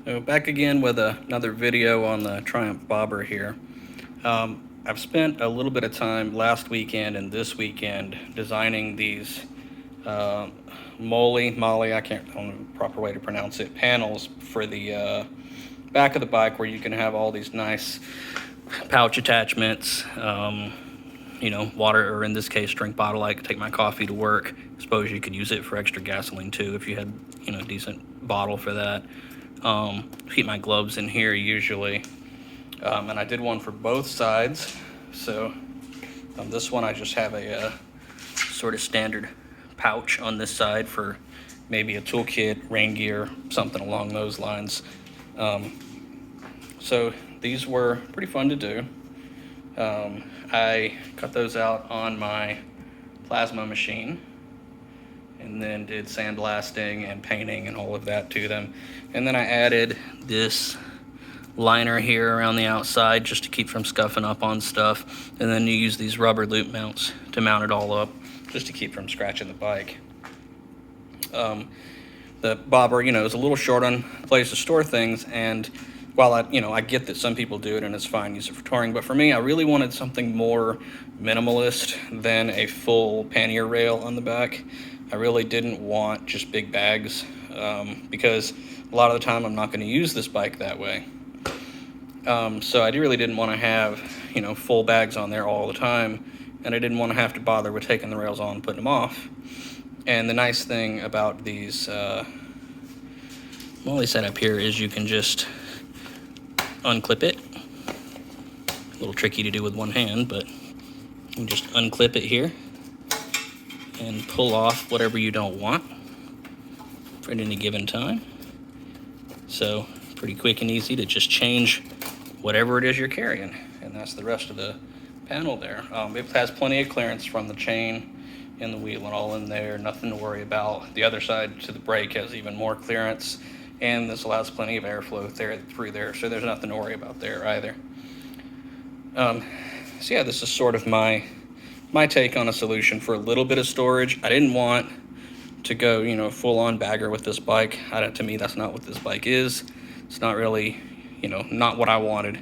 So back again with another video on the Triumph bobber here. I've spent a little bit of time last weekend and this weekend designing these MOLLE, I don't know the proper way to pronounce it, panels for the back of the bike, where you can have all these nice pouch attachments, water, or in this case, drink bottle. I could take my coffee to work. I suppose you could use it for extra gasoline too if you had, a decent bottle for that. Keep my gloves in here usually. And I did one for both sides. So this one I just have a sort of standard pouch on this side for maybe a toolkit, rain gear, something along those lines. So these were pretty fun to do. I cut those out on my plasma machine and then did sandblasting and painting and all of that to them. And then I added this liner here around the outside just to keep from scuffing up on stuff. And then you use these rubber loop mounts to mount it all up just to keep from scratching the bike. The bobber, is a little short on place to store things, and while I get that some people do it and it's fine, use it for touring, but for me, I really wanted something more minimalist than a full pannier rail on the back. I really didn't want just big bags, because a lot of the time I'm not going to use this bike that way. So I really didn't want to have, full bags on there all the time, and I didn't want to have to bother with taking the rails on and putting them off. And the nice thing about these MOLLE setup here is you can just unclip it. A little tricky to do with one hand, but you can just unclip it here and pull off whatever you don't want for any given time. So pretty quick and easy to just change whatever it is you're carrying, and that's the rest of the panel there. It has plenty of clearance from the chain and the wheel and all in there, nothing to worry about. The other side to the brake has even more clearance, and this allows plenty of airflow through there, so there's nothing to worry about there either. So yeah, this is sort of my take on a solution for a little bit of storage. I didn't want to go, full-on bagger with this bike. To me, that's not what this bike is. It's not really, not what I wanted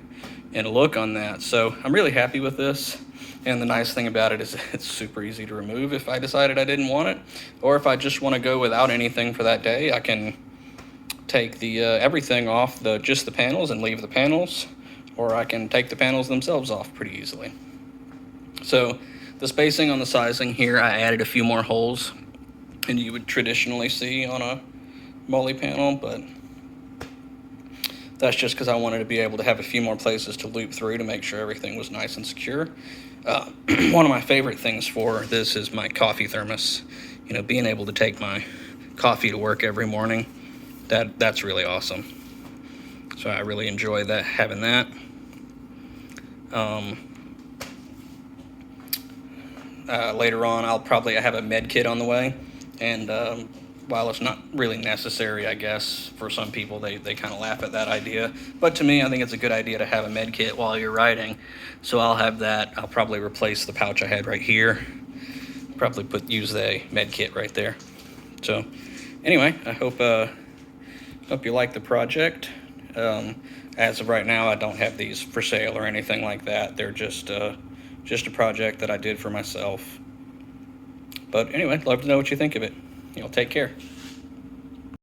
in a look on that. So I'm really happy with this. And the nice thing about it is it's super easy to remove if I decided I didn't want it. Or if I just want to go without anything for that day, I can take the everything off, just the panels, and leave the panels. Or I can take the panels themselves off pretty easily. So the spacing on the sizing here, I added a few more holes than you would traditionally see on a MOLLE panel, but that's just because I wanted to be able to have a few more places to loop through to make sure everything was nice and secure. One of my favorite things for this is my coffee thermos. Being able to take my coffee to work every morning, that's really awesome. So I really enjoy that, having that. Later on, I'll probably have a med kit on the way, and while it's not really necessary, I guess, for some people, they kind of laugh at that idea. But to me, I think it's a good idea to have a med kit while you're riding. So I'll have that. I'll probably replace the pouch I had right here. Probably use the med kit right there. So anyway, I hope you like the project. As of right now, I don't have these for sale or anything like that. They're just a project that I did for myself. But anyway, love to know what you think of it. Take care.